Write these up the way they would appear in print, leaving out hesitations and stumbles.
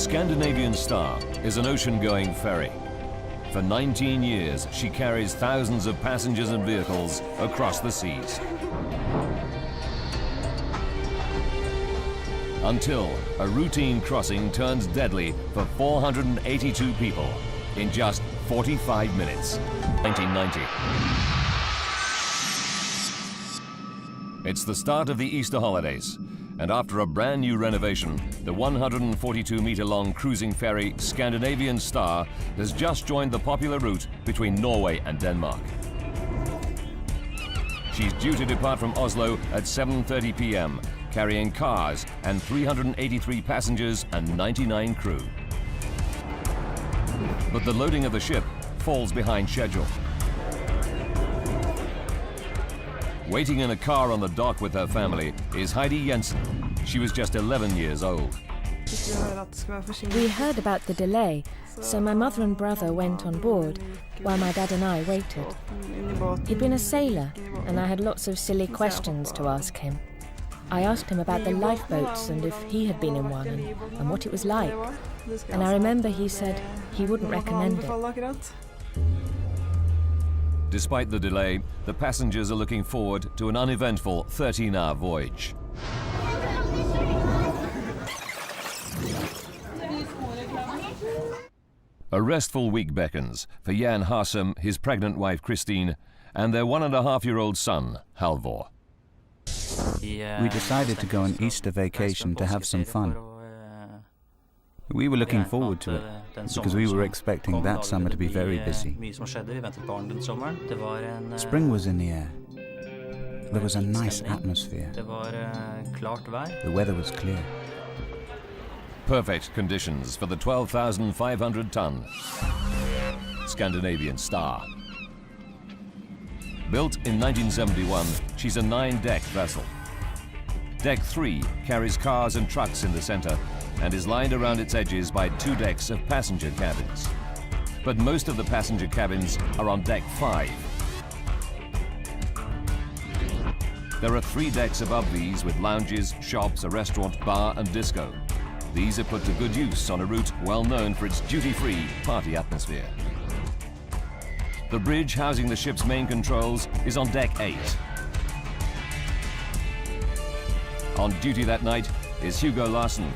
Scandinavian Star is an ocean-going ferry. For 19 years, she carries thousands of passengers and vehicles across the seas. Until a routine crossing turns deadly for 482 people in just 45 minutes. 1990. It's the start of the Easter holidays, and after a brand new renovation, the 142-meter-long cruising ferry Scandinavian Star has just joined the popular route between Norway and Denmark. She's due to depart from Oslo at 7:30 p.m., carrying cars and 383 passengers and 99 crew. But the loading of the ship falls behind schedule. Waiting in a car on the dock with her family is Heidi Jensen. She was just 11 years old. We heard about the delay, so my mother and brother went on board, while my dad and I waited. He'd been a sailor, and I had lots of silly questions to ask him. I asked him about the lifeboats and if he had been in one and what it was like. And I remember he said he wouldn't recommend it. Despite the delay, the passengers are looking forward to an uneventful 13-hour voyage. A restful week beckons for Jan Harsum, his pregnant wife Christine, and their 1.5-year-old son, Halvor. We decided to go on Easter vacation to have some fun. We were looking forward to it, because we were expecting that summer to be very busy. Spring was in the air. There was a nice atmosphere. The weather was clear. Perfect conditions for the 12,500-ton Scandinavian Star. Built in 1971, she's a 9-deck vessel. Deck 3 carries cars and trucks in the center and is lined around its edges by 2 decks of passenger cabins. But most of the passenger cabins are on Deck 5. There are 3 decks above these with lounges, shops, a restaurant, bar and disco. These are put to good use on a route well known for its duty-free party atmosphere. The bridge housing the ship's main controls is on Deck 8. On duty that night is Hugo Larsen.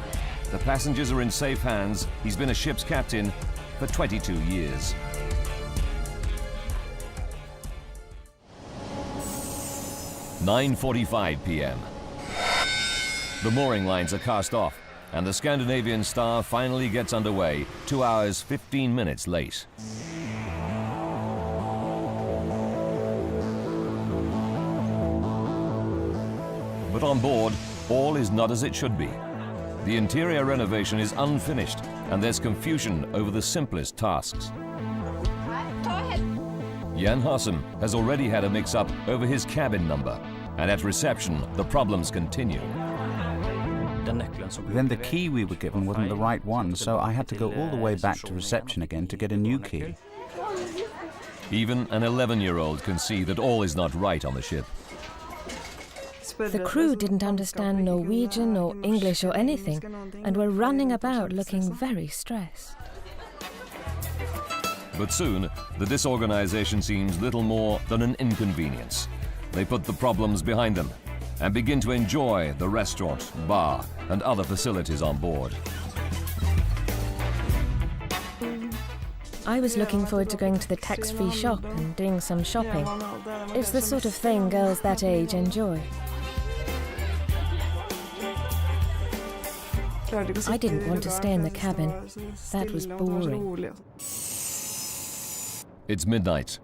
The passengers are in safe hands. He's been a ship's captain for 22 years. (9:45 p.m.) The mooring lines are cast off, and the Scandinavian Star finally gets underway, 2 hours 15 minutes late. But on board, all is not as it should be. The interior renovation is unfinished, and there's confusion over the simplest tasks. Jan Harsum has already had a mix-up over his cabin number, and at reception, the problems continue. Then the key we were given wasn't the right one, so I had to go all the way back to reception again to get a new key. Even an 11-year-old can see that all is not right on the ship. The crew didn't understand Norwegian or English or anything, and were running about looking very stressed. But soon, the disorganization seems little more than an inconvenience. They put the problems behind them and begin to enjoy the restaurant, bar, and other facilities on board. I was looking forward to going to the tax-free shop and doing some shopping. It's the sort of thing girls that age enjoy. I didn't want to stay in the cabin. That was boring. It's midnight.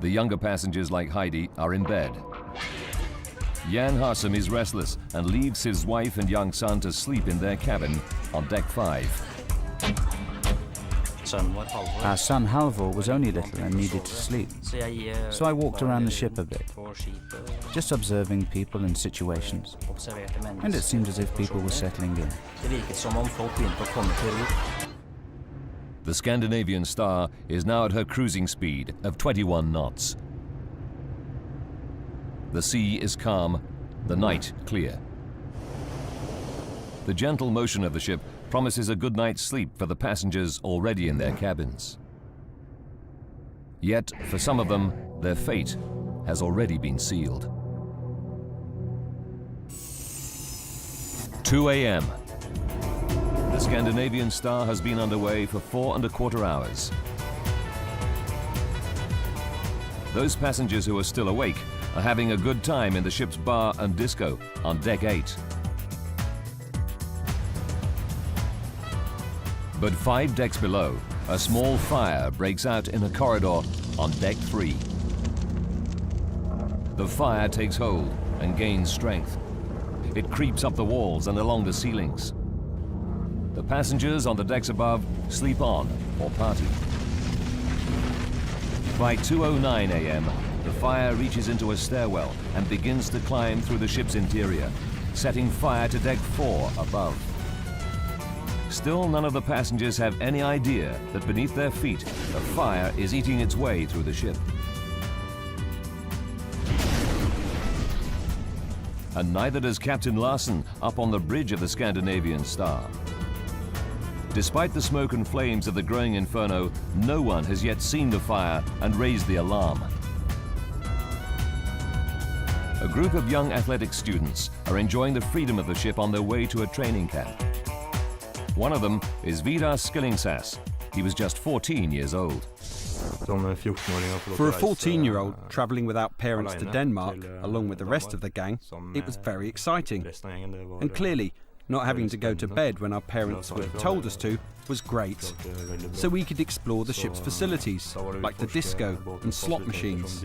The younger passengers like Heidi are in bed. Jan Harsum is restless and leaves his wife and young son to sleep in their cabin on Deck 5. Our son Halvor was only little and needed to sleep, so I walked around the ship a bit, just observing people and situations, and it seemed as if people were settling in. The Scandinavian Star is now at her cruising speed of 21 knots. The sea is calm, the night clear. The gentle motion of the ship promises a good night's sleep for the passengers already in their cabins. Yet, for some of them, their fate has already been sealed. 2 a.m. The Scandinavian Star has been underway for 4¼ hours. Those passengers who are still awake are having a good time in the ship's bar and disco on Deck 8. But 5 decks below, a small fire breaks out in a corridor on Deck 3. The fire takes hold and gains strength. It creeps up the walls and along the ceilings. The passengers on the decks above sleep on or party. By 2:09 a.m., the fire reaches into a stairwell and begins to climb through the ship's interior, setting fire to Deck 4 above. Still, none of the passengers have any idea that beneath their feet, the fire is eating its way through the ship. And neither does Captain Larsen up on the bridge of the Scandinavian Star. Despite the smoke and flames of the growing inferno, no one has yet seen the fire and raised the alarm. A group of young athletic students are enjoying the freedom of the ship on their way to a training camp. One of them is Vidar Skillingsas. He was just 14 years old. For a 14-year-old travelling without parents to Denmark, along with the rest of the gang, it was very exciting. And clearly, not having to go to bed when our parents would have told us to was great. So we could explore the ship's facilities, like the disco and slot machines.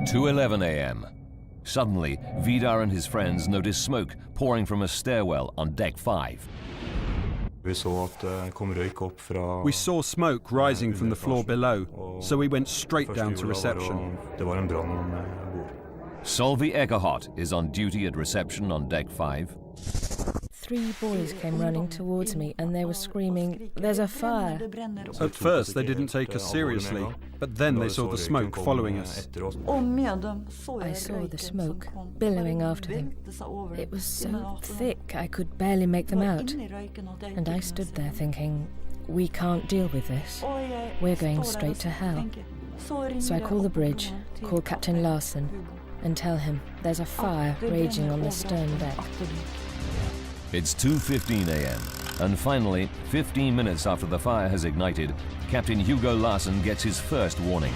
2:11 a.m. Suddenly, Vidar and his friends notice smoke pouring from a stairwell on Deck 5. We saw smoke rising from the floor below, so we went straight down to reception. Solvi Egerhot is on duty at reception on Deck 5. 3 boys came running towards me and they were screaming, "There's a fire!" At first they didn't take us seriously, but then they saw the smoke following us. I saw the smoke billowing after them. It was so thick I could barely make them out. And I stood there thinking, we can't deal with this. We're going straight to hell. So I call the bridge, call Captain Larsen, and tell him there's a fire raging on the stern deck. It's 2:15 a.m. and finally, 15 minutes after the fire has ignited, Captain Hugo Larsen gets his first warning.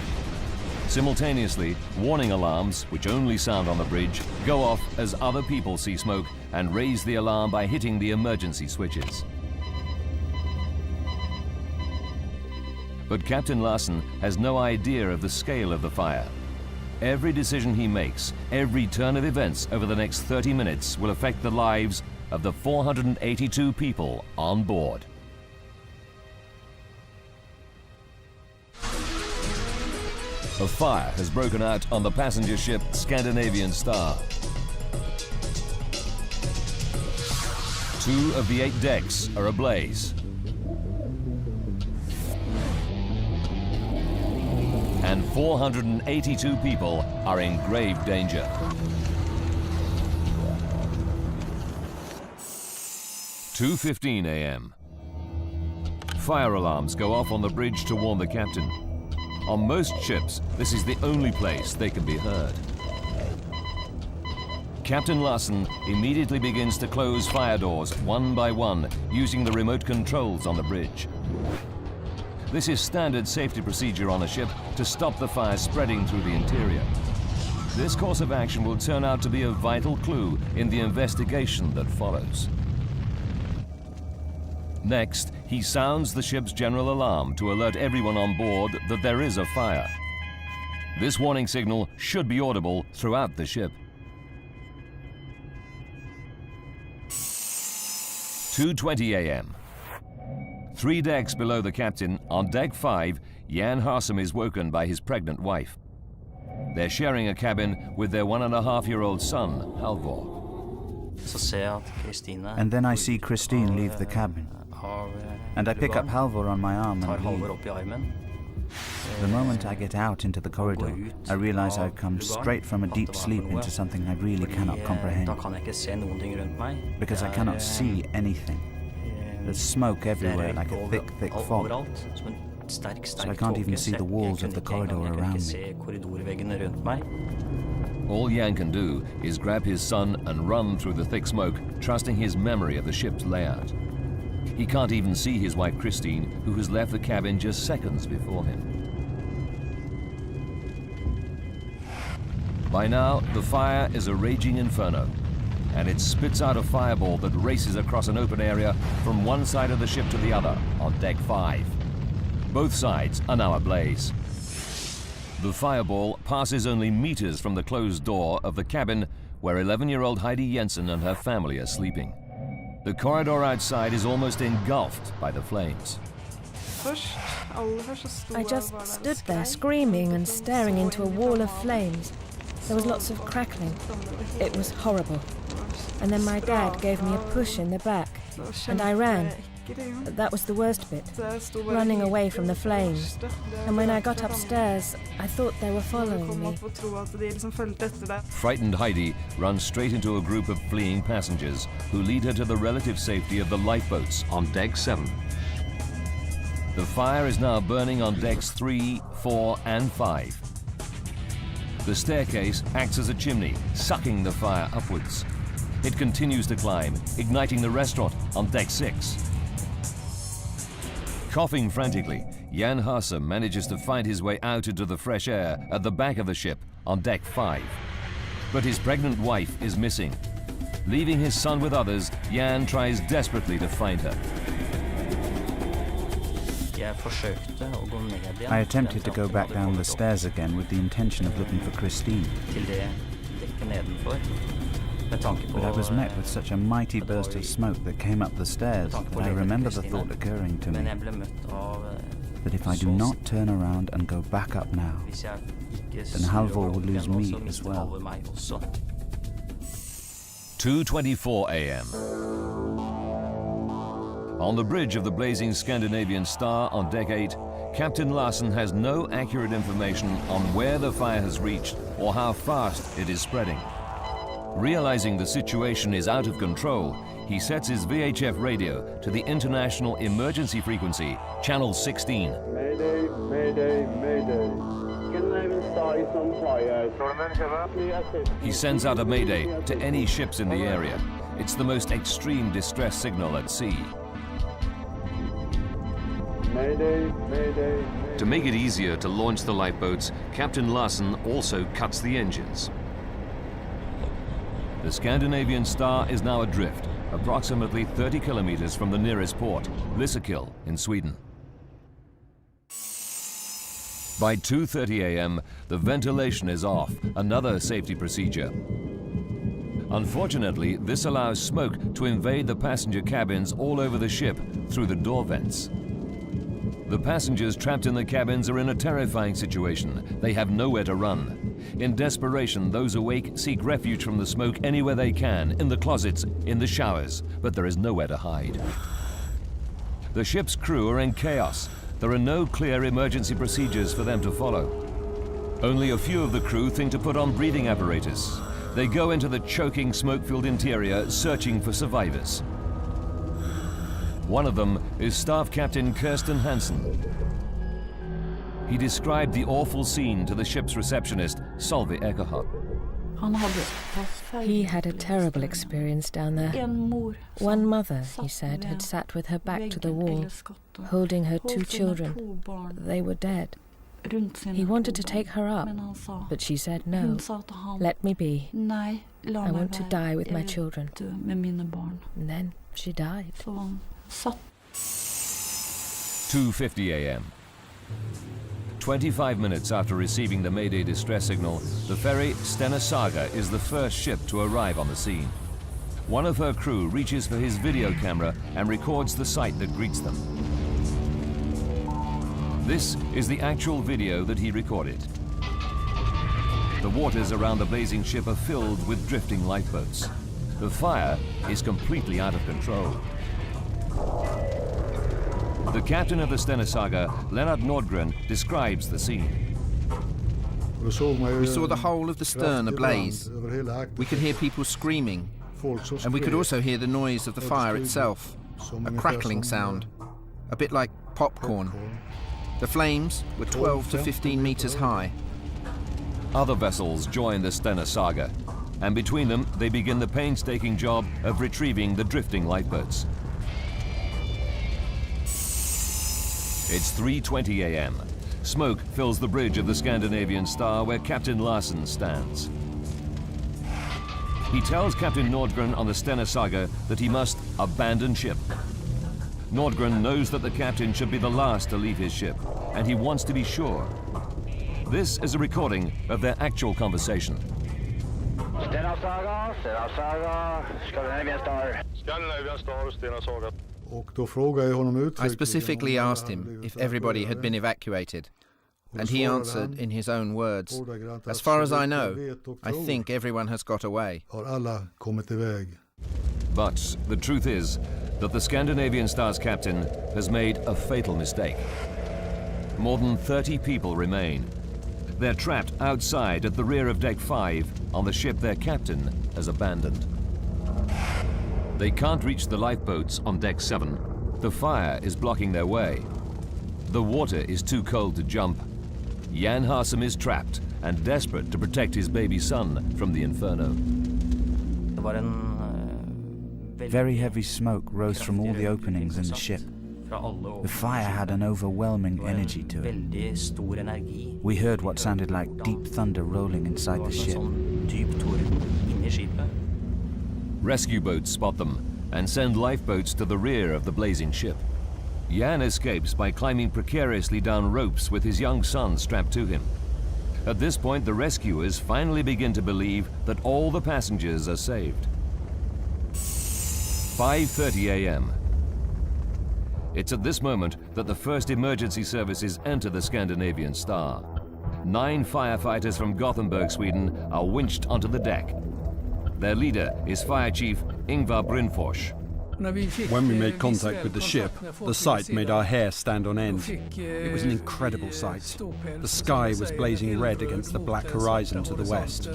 Simultaneously, warning alarms, which only sound on the bridge, go off as other people see smoke and raise the alarm by hitting the emergency switches. But Captain Larsen has no idea of the scale of the fire. Every decision he makes, every turn of events over the next 30 minutes will affect the lives of the 482 people on board. A fire has broken out on the passenger ship Scandinavian Star. 2 of the 8 decks are ablaze. And 482 people are in grave danger. (2:15 a.m.) Fire alarms go off on the bridge to warn the captain. On most ships, this is the only place they can be heard. Captain Larsen immediately begins to close fire doors one by one using the remote controls on the bridge. This is standard safety procedure on a ship to stop the fire spreading through the interior. This course of action will turn out to be a vital clue in the investigation that follows. Next, he sounds the ship's general alarm to alert everyone on board that there is a fire. This warning signal should be audible throughout the ship. 2:20 a.m. 3 decks below the captain, on Deck 5, Jan Harsum is woken by his pregnant wife. They're sharing a cabin with their 1.5-year-old son, Halvor. And then I see Christine leave the cabin. And I pick up Halvor on my arm and leave. The moment I get out into the corridor, I realize I've come straight from a deep sleep into something I really cannot comprehend. Because I cannot see anything. There's smoke everywhere like a thick, thick fog. So I can't even see the walls of the corridor around me. All Jan can do is grab his son and run through the thick smoke, trusting his memory of the ship's layout. He can't even see his wife Christine, who has left the cabin just seconds before him. By now, the fire is a raging inferno, and it spits out a fireball that races across an open area from one side of the ship to the other on deck 5. Both sides are now ablaze. The fireball passes only meters from the closed door of the cabin where 11-year-old Heidi Jensen and her family are sleeping. The corridor outside is almost engulfed by the flames. I just stood there screaming and staring into a wall of flames. There was lots of crackling. It was horrible. And then my dad gave me a push in the back, and I ran. That was the worst bit, running away from the flames. And when I got upstairs, I thought they were following me. Frightened Heidi runs straight into a group of fleeing passengers who lead her to the relative safety of the lifeboats on deck 7. The fire is now burning on decks 3, 4, and 5. The staircase acts as a chimney, sucking the fire upwards. It continues to climb, igniting the restaurant on deck 6. Coughing frantically, Jan Haase manages to find his way out into the fresh air at the back of the ship on deck 5. But his pregnant wife is missing. Leaving his son with others, Jan tries desperately to find her. I attempted to go back down the stairs again with the intention of looking for Christine. But I was met with such a mighty burst of smoke that came up the stairs that I remember the thought occurring to me that if I do not turn around and go back up now, then Halvor will lose me as well. 2:24 a.m. On the bridge of the blazing Scandinavian Star on deck 8, Captain Larsen has no accurate information on where the fire has reached or how fast it is spreading. Realizing the situation is out of control, he sets his VHF radio to the international emergency frequency, channel 16. Mayday, mayday, mayday. He sends out a mayday to any ships in the area. It's the most extreme distress signal at sea. Mayday, mayday, mayday. To make it easier to launch the lifeboats, Captain Larsen also cuts the engines. The Scandinavian Star is now adrift, approximately 30 kilometers from the nearest port, Lysekil in Sweden. By 2:30 a.m., the ventilation is off, another safety procedure. Unfortunately, this allows smoke to invade the passenger cabins all over the ship through the door vents. The passengers trapped in the cabins are in a terrifying situation. They have nowhere to run. In desperation, those awake seek refuge from the smoke anywhere they can, in the closets, in the showers, but there is nowhere to hide. The ship's crew are in chaos. There are no clear emergency procedures for them to follow. Only a few of the crew think to put on breathing apparatus. They go into the choking, smoke-filled interior, searching for survivors. One of them is Staff Captain Kirsten Hansen. He described the awful scene to the ship's receptionist, Solveig Ekerhard. He had a terrible experience down there. One mother, he said, had sat with her back to the wall, holding her 2 children. They were dead. He wanted to take her up, but she said, "No, let me be. I want to die with my children." And then she died. 2:50 a.m. 25 minutes after receiving the Mayday distress signal, the ferry Stena Saga is the first ship to arrive on the scene. One of her crew reaches for his video camera and records the sight that greets them. This is the actual video that he recorded. The waters around the blazing ship are filled with drifting lifeboats. The fire is completely out of control. The captain of the Stena Saga, Lennart Nordgren, describes the scene. We saw the whole of the stern ablaze. We could hear people screaming, and we could also hear the noise of the fire itself, a crackling sound, a bit like popcorn. The flames were 12 to 15 meters high. Other vessels join the Stena Saga, and between them they begin the painstaking job of retrieving the drifting lifeboats. It's 3:20 a.m. Smoke fills the bridge of the Scandinavian Star where Captain Larsen stands. He tells Captain Nordgren on the Stena Saga that he must abandon ship. Nordgren knows that the captain should be the last to leave his ship, and he wants to be sure. This is a recording of their actual conversation. Stena Saga, Scandinavian Star. Scandinavian Star, Stena Saga. I specifically asked him if everybody had been evacuated, and he answered in his own words, "As far as I know, I think everyone has got away." But the truth is that the Scandinavian Star's captain has made a fatal mistake. More than 30 people remain. They're trapped outside at the rear of Deck 5 on the ship their captain has abandoned. They can't reach the lifeboats on Deck 7. The fire is blocking their way. The water is too cold to jump. Jan Harsem is trapped and desperate to protect his baby son from the inferno. Very heavy smoke rose from all the openings in the ship. The fire had an overwhelming energy to it. We heard what sounded like deep thunder rolling inside the ship. Rescue boats spot them and send lifeboats to the rear of the blazing ship. Jan escapes by climbing precariously down ropes with his young son strapped to him. At this point, the rescuers finally begin to believe that all the passengers are saved. 5:30 a.m. It's at this moment that the first emergency services enter the Scandinavian Star. 9 firefighters from Gothenburg, Sweden, are winched onto the deck. Their leader is Fire Chief Ingvar Brynfors. When we made contact with the ship, the sight made our hair stand on end. It was an incredible sight. The sky was blazing red against the black horizon to the west.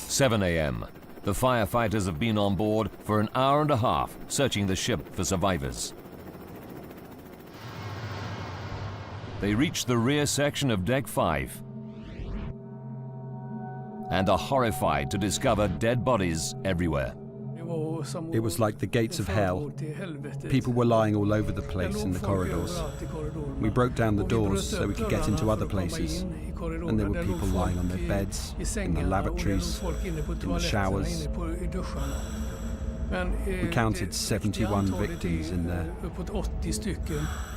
7 a.m. The firefighters have been on board for an hour and a half, searching the ship for survivors. They reach the rear section of Deck 5 and are horrified to discover dead bodies everywhere. It was like the gates of hell. People were lying all over the place in the corridors. We broke down the doors so we could get into other places, and there were people lying on their beds, in the lavatories, in the showers. We counted 71 victims in there.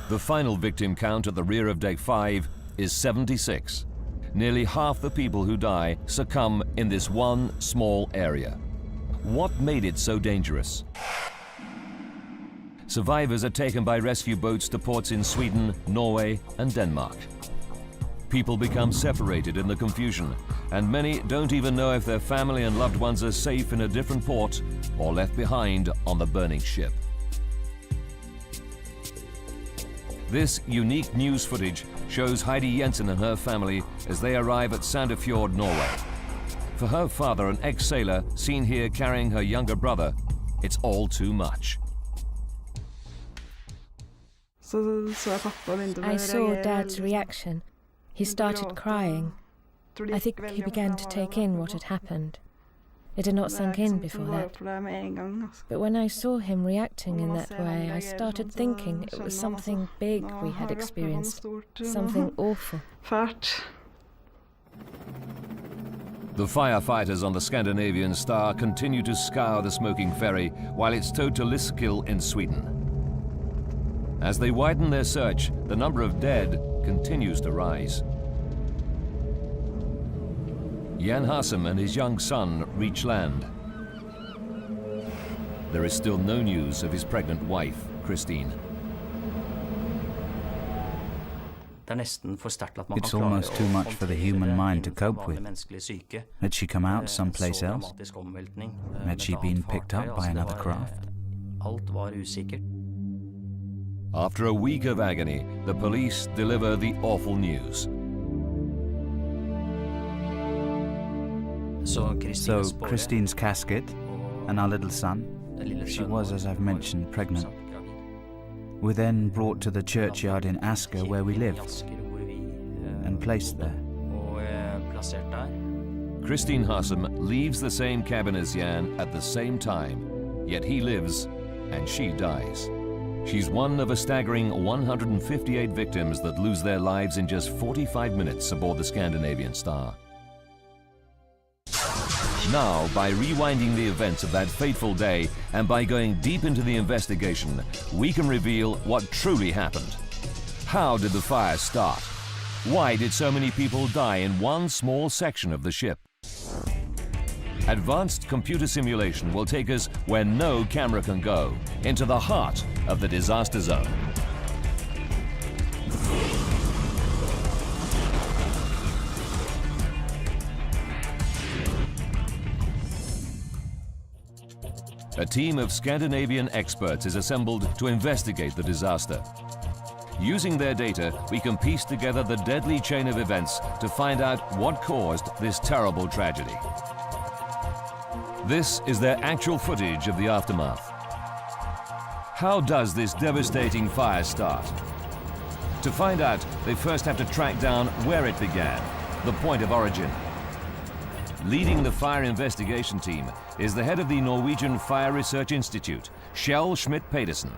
The final victim count at the rear of Deck 5 is 76. Nearly half the people who die succumb in this one small area. What made it so dangerous? Survivors are taken by rescue boats to ports in Sweden, Norway, and Denmark. People become separated in the confusion, and many don't even know if their family and loved ones are safe in a different port or left behind on the burning ship. This unique news footage shows Heidi Jensen and her family as they arrive at Sandefjord, Norway. For her father, an ex-sailor, seen here carrying her younger brother, it's all too much. I saw Dad's reaction. He started crying. I think he began to take in what had happened. It had not sunk in before that. But when I saw him reacting in that way, I started thinking it was something big we had experienced, something awful. The firefighters on the Scandinavian Star continue to scour the smoking ferry while it's towed to Lysekil in Sweden. As they widen their search, the number of dead continues to rise. Jan Harsem and his young son reach land. There is still no news of his pregnant wife, Christine. It's almost too much for the human mind to cope with. Had she come out someplace else? Had she been picked up by another craft? Alt var usikkert. After a week of agony, the police deliver the awful news. So Christine's casket and our little son, she was, as I've mentioned, pregnant, were then brought to the churchyard in Asker where we lived and placed there. Christine Hassem leaves the same cabin as Jan at the same time, yet he lives and she dies. She's one of a staggering 158 victims that lose their lives in just 45 minutes aboard the Scandinavian Star. Now, by rewinding the events of that fateful day and by going deep into the investigation, we can reveal what truly happened. How did the fire start? Why did so many people die in one small section of the ship? Advanced computer simulation will take us where no camera can go, into the heart of the disaster zone. A team of Scandinavian experts is assembled to investigate the disaster. Using their data, we can piece together the deadly chain of events to find out what caused this terrible tragedy. This is their actual footage of the aftermath. How does this devastating fire start? To find out, they first have to track down where it began, the point of origin. Leading the fire investigation team is the head of the Norwegian Fire Research Institute, Kjell Schmidt-Pedersen.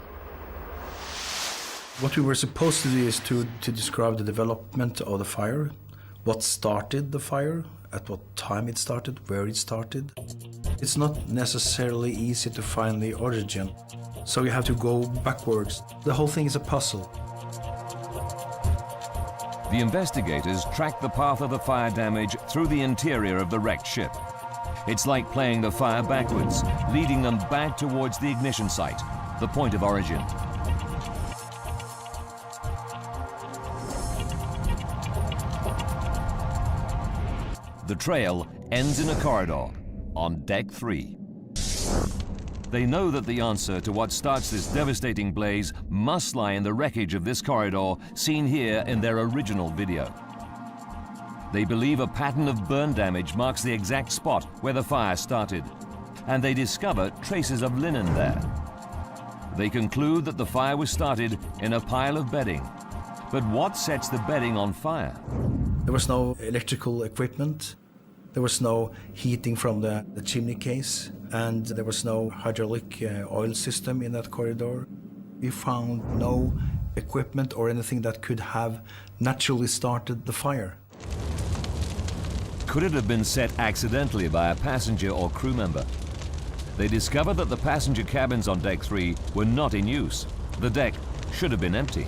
What we were supposed to do is to describe the development of the fire, what started the fire, at what time it started, where it started. It's not necessarily easy to find the origin, so you have to go backwards. The whole thing is a puzzle. The investigators track the path of the fire damage through the interior of the wrecked ship. It's like playing the fire backwards, leading them back towards the ignition site, the point of origin. The trail ends in a corridor on deck 3. They know that the answer to what starts this devastating blaze must lie in the wreckage of this corridor seen here in their original video. They believe a pattern of burn damage marks the exact spot where the fire started, and they discover traces of linen there. They conclude that the fire was started in a pile of bedding. But what sets the bedding on fire? There was no electrical equipment. There was no heating from the chimney case, and there was no hydraulic oil system in that corridor. We found no equipment or anything that could have naturally started the fire. Could it have been set accidentally by a passenger or crew member? They discover that the passenger cabins on deck 3 were not in use. The deck should have been empty.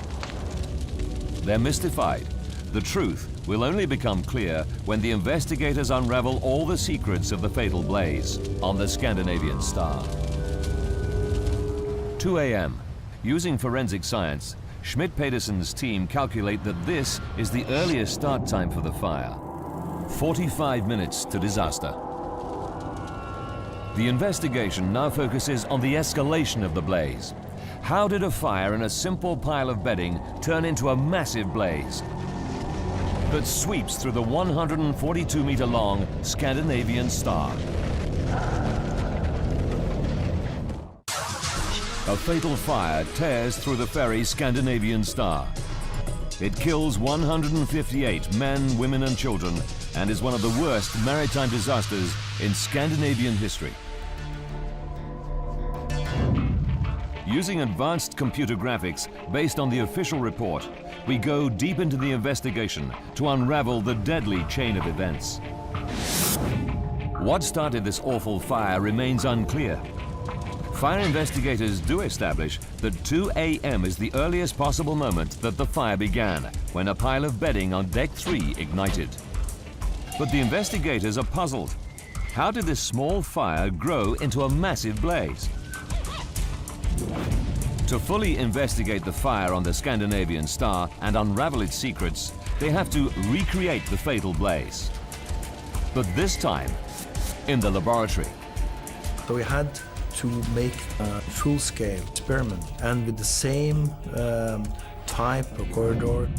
They're mystified. The truth will only become clear when the investigators unravel all the secrets of the fatal blaze on the Scandinavian Star. 2 a.m. Using forensic science, Schmidt-Pedersen's team calculate that this is the earliest start time for the fire. 45 minutes to disaster. The investigation now focuses on the escalation of the blaze. How did a fire in a simple pile of bedding turn into a massive blaze that sweeps through the 142-meter-long Scandinavian Star? A fatal fire tears through the ferry Scandinavian Star. It kills 158 men, women and children and is one of the worst maritime disasters in Scandinavian history. Using advanced computer graphics based on the official report, we go deep into the investigation to unravel the deadly chain of events. What started this awful fire remains unclear. Fire investigators do establish that 2 a.m. is the earliest possible moment that the fire began, when a pile of bedding on deck 3 ignited. But the investigators are puzzled. How did this small fire grow into a massive blaze? To fully investigate the fire on the Scandinavian Star and unravel its secrets, they have to recreate the fatal blaze. But this time, in the laboratory. So we had to make a full-scale experiment and with the same type of corridor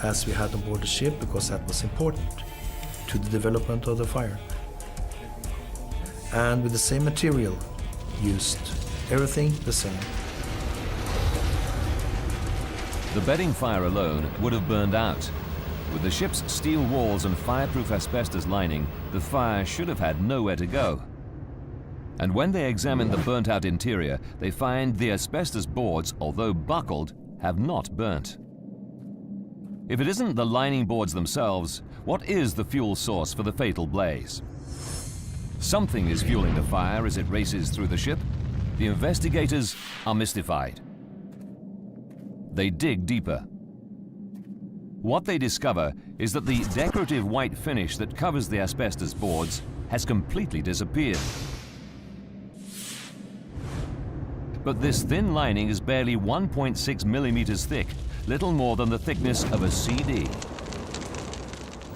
as we had on board the ship, because that was important to the development of the fire. And with the same material used, everything the same. The bedding fire alone would have burned out. With the ship's steel walls and fireproof asbestos lining, the fire should have had nowhere to go. And when they examine the burnt-out interior, they find the asbestos boards, although buckled, have not burnt. If it isn't the lining boards themselves, what is the fuel source for the fatal blaze? Something is fueling the fire as it races through the ship. The investigators are mystified. They dig deeper. What they discover is that the decorative white finish that covers the asbestos boards has completely disappeared. But this thin lining is barely 1.6 millimeters thick, little more than the thickness of a CD.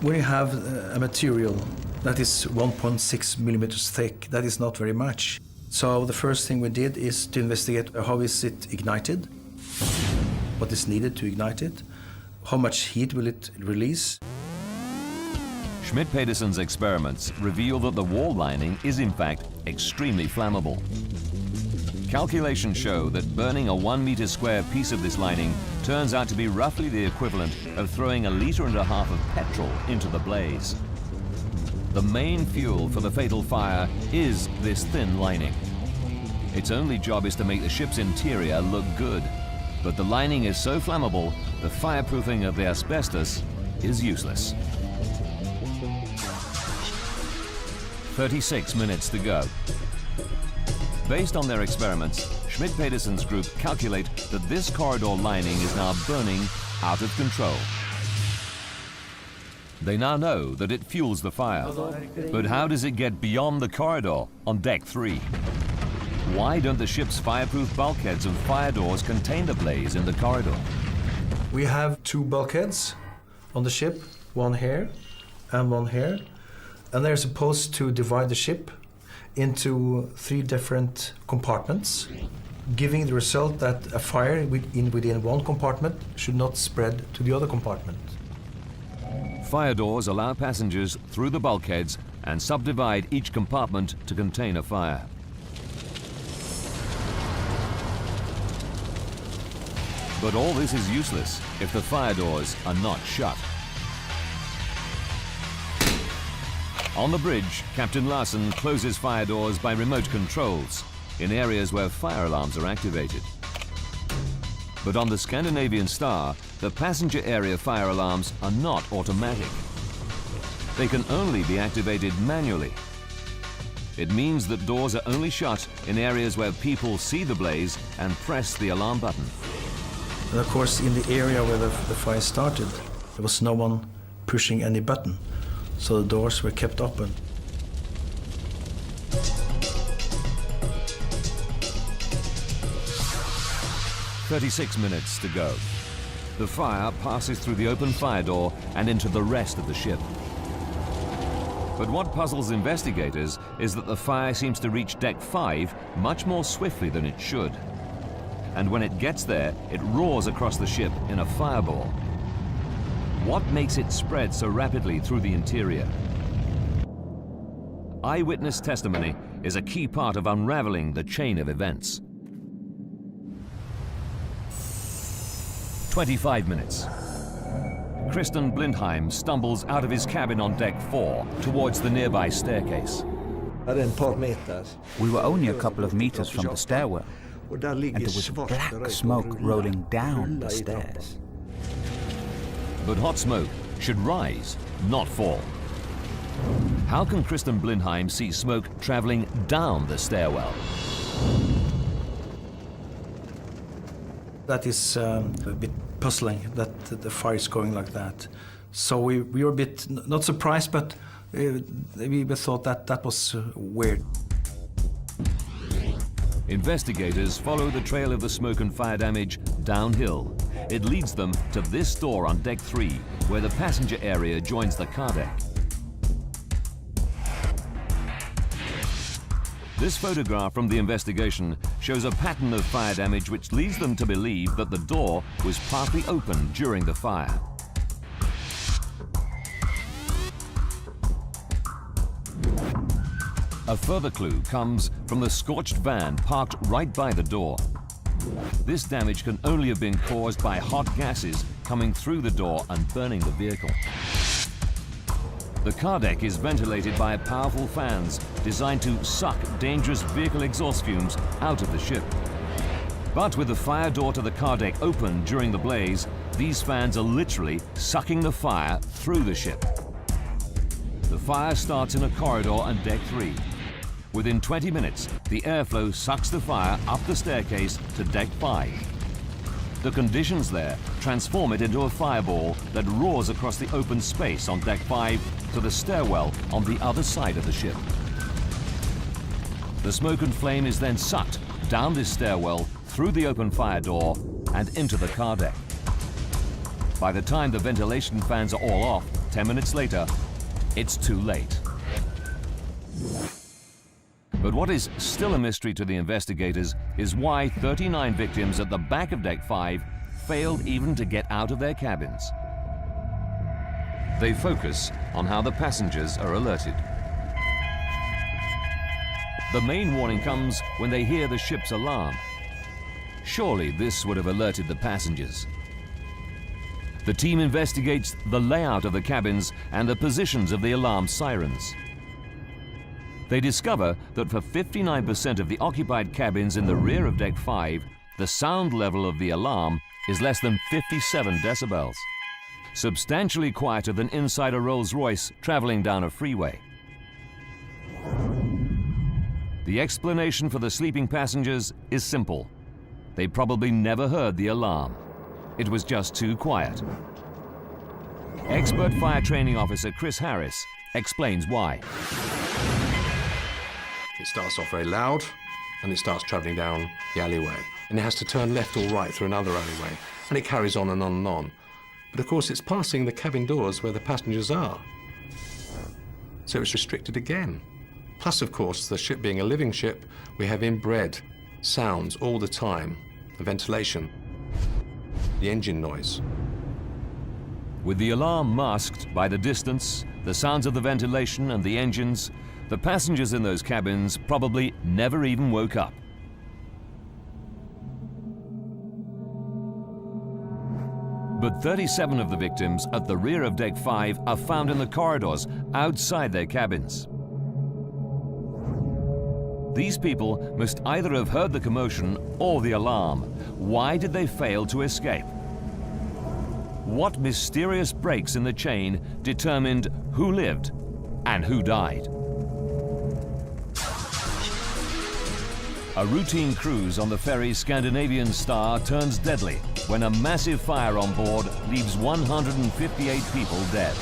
When you have a material that is 1.6 millimeters thick, that is not very much. So the first thing we did is to investigate how is it ignited, what is needed to ignite it, how much heat will it release. Schmidt-Petersen's experiments reveal that the wall lining is in fact extremely flammable. Calculations show that burning a 1 meter square piece of this lining turns out to be roughly the equivalent of throwing 1.5 liters of petrol into the blaze. The main fuel for the fatal fire is this thin lining. Its only job is to make the ship's interior look good. But the lining is so flammable, the fireproofing of the asbestos is useless. 36 minutes to go. Based on their experiments, Schmidt-Petersen's group calculate that this corridor lining is now burning out of control. They now know that it fuels the fire. But how does it get beyond the corridor on deck 3? Why don't the ship's fireproof bulkheads and fire doors contain the blaze in the corridor? We have 2 bulkheads on the ship, one here and one here. And they're supposed to divide the ship into 3 different compartments, giving the result that a fire within one compartment should not spread to the other compartment. Fire doors allow passengers through the bulkheads and subdivide each compartment to contain a fire. But all this is useless if the fire doors are not shut. On the bridge, Captain Larsen closes fire doors by remote controls in areas where fire alarms are activated. But on the Scandinavian Star, the passenger area fire alarms are not automatic. They can only be activated manually. It means that doors are only shut in areas where people see the blaze and press the alarm button. And of course, in the area where the fire started, there was no one pushing any button, so the doors were kept open. "36 minutes to go. The fire passes through the open fire door and into the rest of the ship. But what puzzles investigators is that the fire seems to reach deck 5 much more swiftly than it should. And when it gets there, it roars across the ship in a fireball. What makes it spread so rapidly through the interior? Eyewitness testimony is a key part of unraveling the chain of events. 25 minutes. Kristen Blindheim stumbles out of his cabin on deck 4 towards the nearby staircase. We were only a couple of meters from the stairwell, and there was black smoke rolling down the stairs. But hot smoke should rise, not fall. How can Kristen Blindheim see smoke traveling down the stairwell? That is a bit puzzling that the fire is going like that. So we were a bit, not surprised, but we thought that was weird. Investigators follow the trail of the smoke and fire damage downhill. It leads them to this door on deck 3, where the passenger area joins the car deck. This photograph from the investigation shows a pattern of fire damage which leads them to believe that the door was partly open during the fire. A further clue comes from the scorched van parked right by the door. This damage can only have been caused by hot gases coming through the door and burning the vehicle. The car deck is ventilated by powerful fans designed to suck dangerous vehicle exhaust fumes out of the ship. But with the fire door to the car deck open during the blaze, these fans are literally sucking the fire through the ship. The fire starts in a corridor on deck 3. Within 20 minutes, the airflow sucks the fire up the staircase to deck 5. The conditions there transform it into a fireball that roars across the open space on deck 5 to the stairwell on the other side of the ship. The smoke and flame is then sucked down this stairwell, through the open fire door, and into the car deck. By the time the ventilation fans are all off, 10 minutes later, it's too late. But what is still a mystery to the investigators is why 39 victims at the back of Deck 5 failed even to get out of their cabins. They focus on how the passengers are alerted. The main warning comes when they hear the ship's alarm. Surely this would have alerted the passengers. The team investigates the layout of the cabins and the positions of the alarm sirens. They discover that for 59% of the occupied cabins in the rear of Deck 5, the sound level of the alarm is less than 57 decibels, substantially quieter than inside a Rolls-Royce traveling down a freeway. The explanation for the sleeping passengers is simple. They probably never heard the alarm. It was just too quiet. Expert fire training officer Chris Harris explains why. It starts off very loud, and it starts travelling down the alleyway. And it has to turn left or right through another alleyway, and it carries on and on and on. But of course, it's passing the cabin doors where the passengers are. So it's restricted again. Plus, of course, the ship being a living ship, we have inbred sounds all the time, the ventilation, the engine noise. With the alarm masked by the distance, the sounds of the ventilation and the engines, the passengers in those cabins probably never even woke up. But 37 of the victims at the rear of Deck 5 are found in the corridors outside their cabins. These people must either have heard the commotion or the alarm. Why did they fail to escape? What mysterious breaks in the chain determined who lived and who died? A routine cruise on the ferry Scandinavian Star turns deadly when a massive fire on board leaves 158 people dead.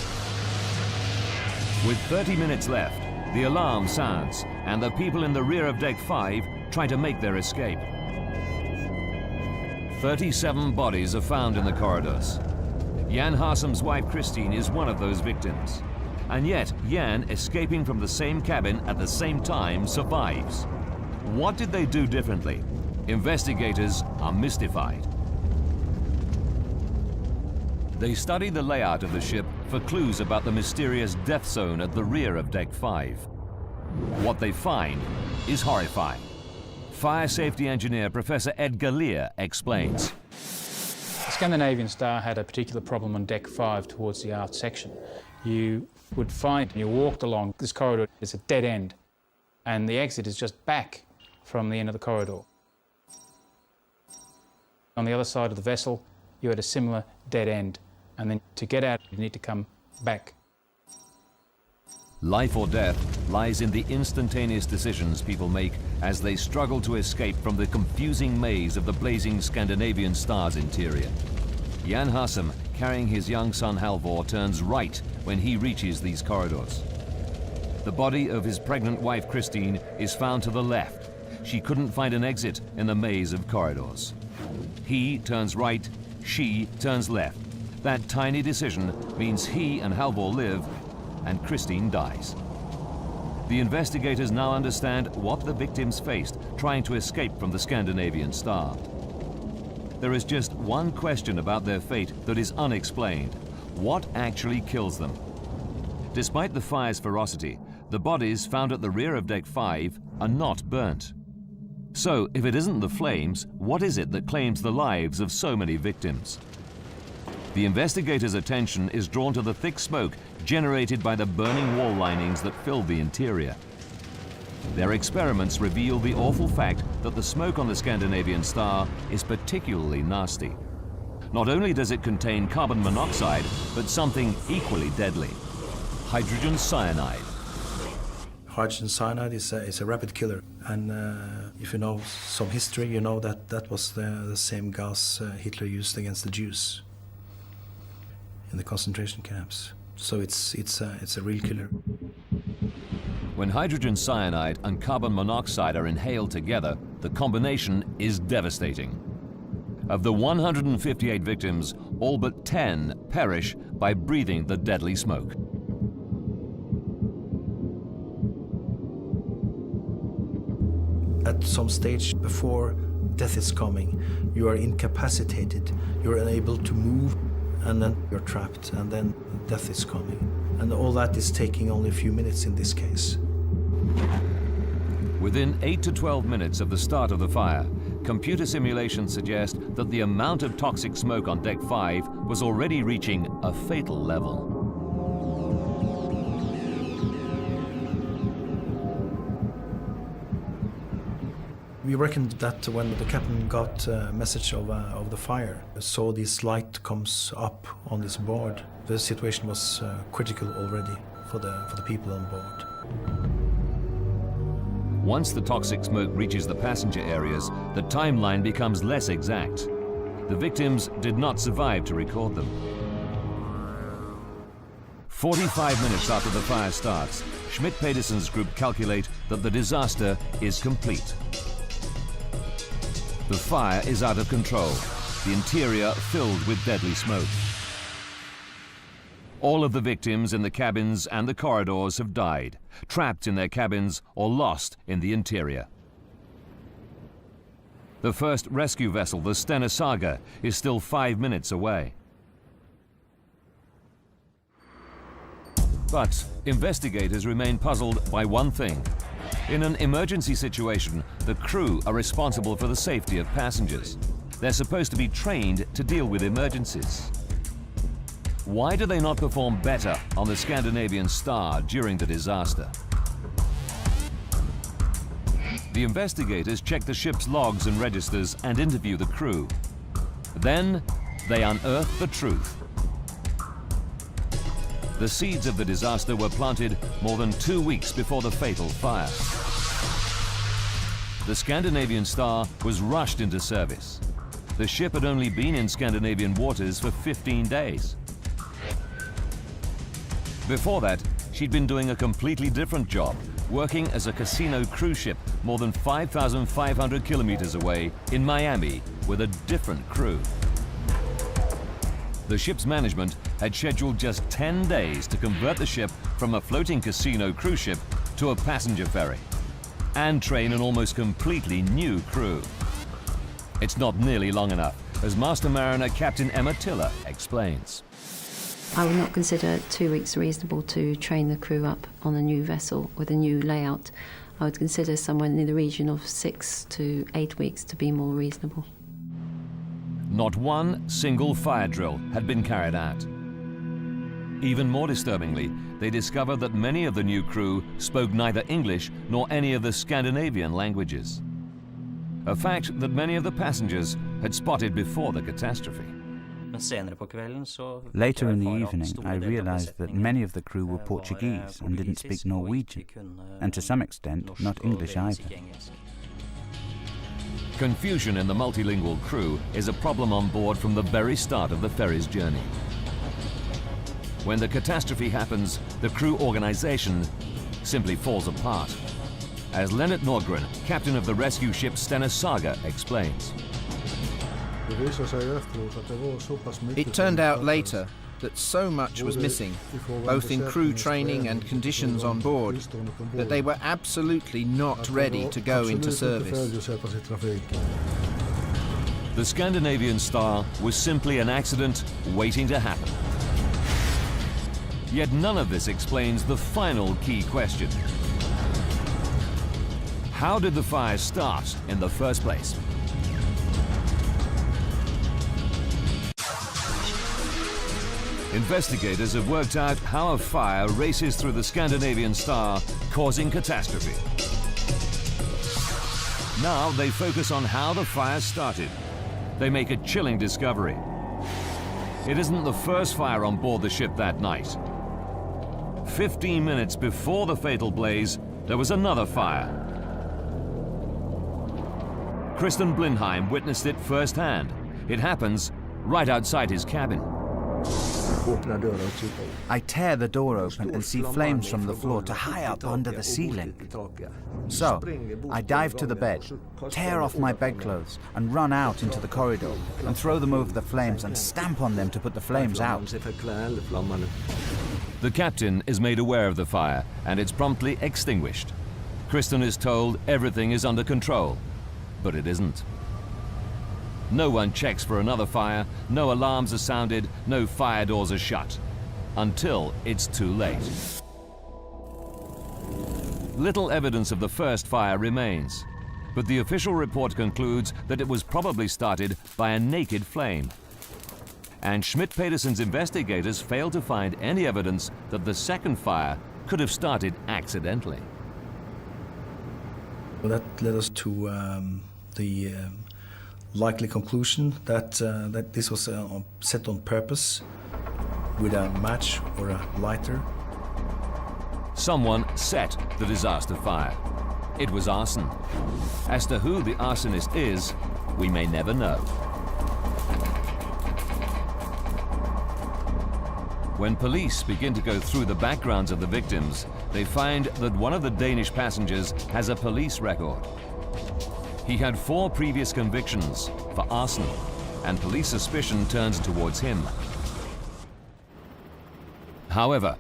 With 30 minutes left, the alarm sounds and the people in the rear of Deck 5 try to make their escape. 37 bodies are found in the corridors. Jan Harsem's wife Christine is one of those victims. And yet, Jan, escaping from the same cabin at the same time, survives. What did they do differently? Investigators are mystified. They study the layout of the ship for clues about the mysterious death zone at the rear of Deck 5. What they find is horrifying. Fire safety engineer Professor Ed Galea explains. The Scandinavian Star had a particular problem on Deck 5 towards the aft section. You would find, you walked along this corridor, it's a dead end, and the exit is just back from the end of the corridor. On the other side of the vessel, you had a similar dead end, and then to get out, you need to come back. Life or death lies in the instantaneous decisions people make as they struggle to escape from the confusing maze of the blazing Scandinavian Star's interior. Jan Harsem, carrying his young son Halvor, turns right when he reaches these corridors. The body of his pregnant wife Christine is found to the left. She couldn't find an exit in the maze of corridors. He turns right, she turns left. That tiny decision means he and Halvor live and Christine dies. The investigators now understand what the victims faced trying to escape from the Scandinavian Star. There is just one question about their fate that is unexplained. What actually kills them? Despite the fire's ferocity, the bodies found at the rear of Deck 5 are not burnt. So, if it isn't the flames, what is it that claims the lives of so many victims? The investigators' attention is drawn to the thick smoke generated by the burning wall linings that filled the interior. Their experiments reveal the awful fact that the smoke on the Scandinavian Star is particularly nasty. Not only does it contain carbon monoxide, but something equally deadly: hydrogen cyanide. Hydrogen cyanide is a rapid killer, and if you know some history, you know that that was the same gas Hitler used against the Jews in the concentration camps. So it's a real killer. When hydrogen cyanide and carbon monoxide are inhaled together, the combination is devastating. Of the 158 victims, all but 10 perish by breathing the deadly smoke. At some stage before death is coming, you are incapacitated, you're unable to move, and then you're trapped, and then death is coming. And all that is taking only a few minutes in this case. Within 8 to 12 minutes of the start of the fire, computer simulations suggest that the amount of toxic smoke on Deck 5 was already reaching a fatal level. We reckoned that when the captain got a message of the fire, saw this light comes up on this board, the situation was critical already for the people on board. Once the toxic smoke reaches the passenger areas, the timeline becomes less exact. The victims did not survive to record them. 45 minutes after the fire starts, Schmidt-Pedersen's group calculate that the disaster is complete. The fire is out of control, the interior filled with deadly smoke. All of the victims in the cabins and the corridors have died, trapped in their cabins or lost in the interior. The first rescue vessel, the Stena Saga, is still 5 minutes away. But investigators remain puzzled by one thing. In an emergency situation, the crew are responsible for the safety of passengers. They're supposed to be trained to deal with emergencies. Why do they not perform better on the Scandinavian Star during the disaster? The investigators check the ship's logs and registers and interview the crew. Then they unearth the truth. The seeds of the disaster were planted more than 2 weeks before the fatal fire. The Scandinavian Star was rushed into service. The ship had only been in Scandinavian waters for 15 days. Before that, she'd been doing a completely different job, working as a casino cruise ship more than 5,500 kilometers away in Miami with a different crew. The ship's management had scheduled just 10 days to convert the ship from a floating casino cruise ship to a passenger ferry and train an almost completely new crew. It's not nearly long enough, as Master Mariner Captain Emma Tiller explains. I would not consider 2 weeks reasonable to train the crew up on a new vessel with a new layout. I would consider somewhere in the region of 6 to 8 weeks to be more reasonable. Not one single fire drill had been carried out. Even more disturbingly, they discovered that many of the new crew spoke neither English nor any of the Scandinavian languages. A fact that many of the passengers had spotted before the catastrophe. Later in the evening, I realized that many of the crew were Portuguese and didn't speak Norwegian, and to some extent, not English either. Confusion in the multilingual crew is a problem on board from the very start of the ferry's journey. When the catastrophe happens, the crew organization simply falls apart. As Lennart Nordgren, captain of the rescue ship Stena Saga, explains. It turned out later that so much was missing, both in crew training and conditions on board, that they were absolutely not ready to go into service. The Scandinavian Star was simply an accident waiting to happen. Yet none of this explains the final key question. How did the fire start in the first place? Investigators have worked out how a fire races through the Scandinavian Star, causing catastrophe. Now they focus on how the fire started. They make a chilling discovery. It isn't the first fire on board the ship that night. 15 minutes before the fatal blaze, there was another fire. Kristen Blindheim witnessed it firsthand. It happens right outside his cabin. I tear the door open and see flames from the floor to high up under the ceiling. So, I dive to the bed, tear off my bedclothes and run out into the corridor and throw them over the flames and stamp on them to put the flames out. The captain is made aware of the fire and it's promptly extinguished. Kristen is told everything is under control, but it isn't. No one checks for another fire, no alarms are sounded, no fire doors are shut. Until it's too late. Little evidence of the first fire remains, but the official report concludes that it was probably started by a naked flame. And Schmidt-Petersen's investigators failed to find any evidence that the second fire could have started accidentally. Well, that led us to the likely conclusion that this was set on purpose with a match or a lighter. Someone set the disaster fire. It was arson. As to who the arsonist is, we may never know. When police begin to go through the backgrounds of the victims, they find that one of the Danish passengers has a police record. He had 4 previous convictions for arson, and police suspicion turns towards him. However,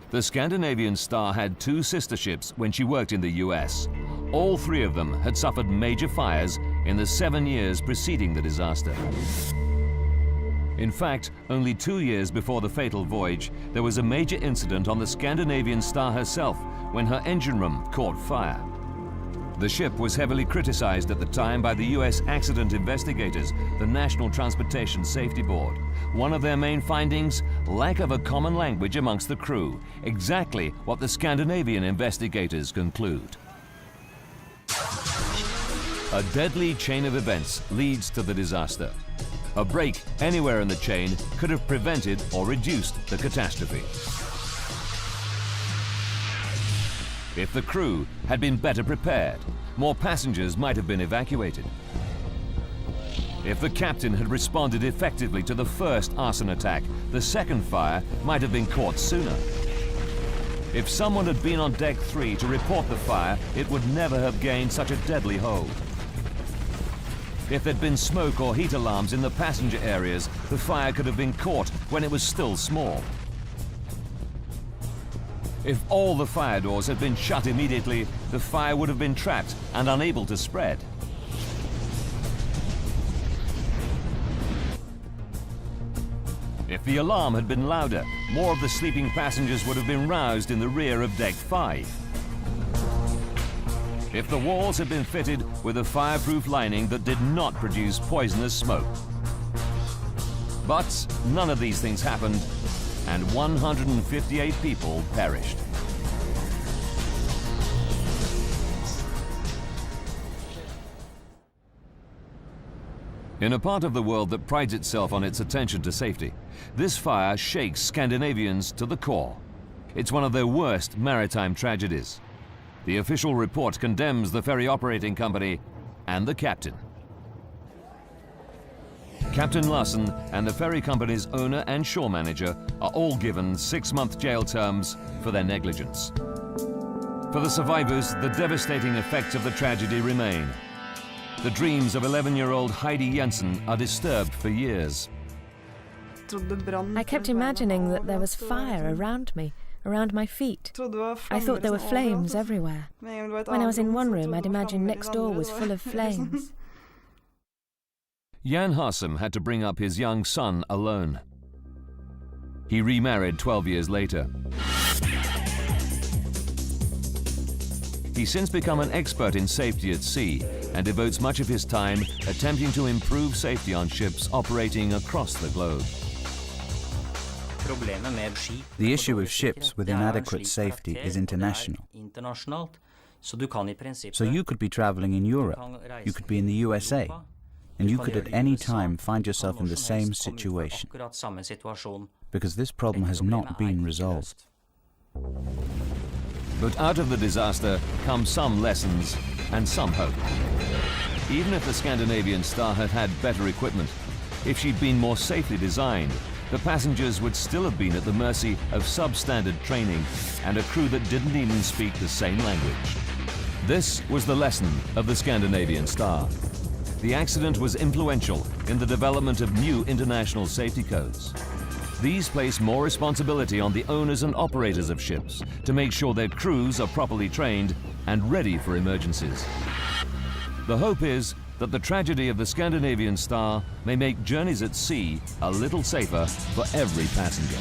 the Scandinavian Star had 2 sister ships when she worked in the US. All 3 of them had suffered major fires in the 7 years preceding the disaster. In fact, only 2 years before the fatal voyage, there was a major incident on the Scandinavian Star herself when her engine room caught fire. The ship was heavily criticized at the time by the US accident investigators, the National Transportation Safety Board. One of their main findings, lack of a common language amongst the crew, exactly what the Scandinavian investigators conclude. A deadly chain of events leads to the disaster. A break anywhere in the chain could have prevented or reduced the catastrophe. If the crew had been better prepared, more passengers might have been evacuated. If the captain had responded effectively to the first arson attack, the second fire might have been caught sooner. If someone had been on deck 3 to report the fire, it would never have gained such a deadly hold. If there'd been smoke or heat alarms in the passenger areas, the fire could have been caught when it was still small. If all the fire doors had been shut immediately, the fire would have been trapped and unable to spread. If the alarm had been louder, more of the sleeping passengers would have been roused in the rear of deck 5. If the walls had been fitted with a fireproof lining that did not produce poisonous smoke. But none of these things happened, and 158 people perished. In a part of the world that prides itself on its attention to safety, this fire shakes Scandinavians to the core. It's one of their worst maritime tragedies. The official report condemns the ferry operating company and the captain. Captain Larsen and the ferry company's owner and shore manager are all given 6-month jail terms for their negligence. For the survivors, the devastating effects of the tragedy remain. The dreams of 11-year-old Heidi Jensen are disturbed for years. I kept imagining that there was fire around me, around my feet. I thought there were flames everywhere. When I was in one room, I'd imagine next door was full of flames. Jan Hassem had to bring up his young son alone. He remarried 12 years later. He's since become an expert in safety at sea and devotes much of his time attempting to improve safety on ships operating across the globe. The issue with ships with inadequate safety is international. So you could be traveling in Europe, you could be in the USA, and you could at any time find yourself in the same situation, because this problem has not been resolved. But out of the disaster come some lessons and some hope. Even if the Scandinavian Star had had better equipment, if she'd been more safely designed, the passengers would still have been at the mercy of substandard training and a crew that didn't even speak the same language. This was the lesson of the Scandinavian Star. The accident was influential in the development of new international safety codes. These place more responsibility on the owners and operators of ships to make sure their crews are properly trained and ready for emergencies. The hope is that the tragedy of the Scandinavian Star may make journeys at sea a little safer for every passenger.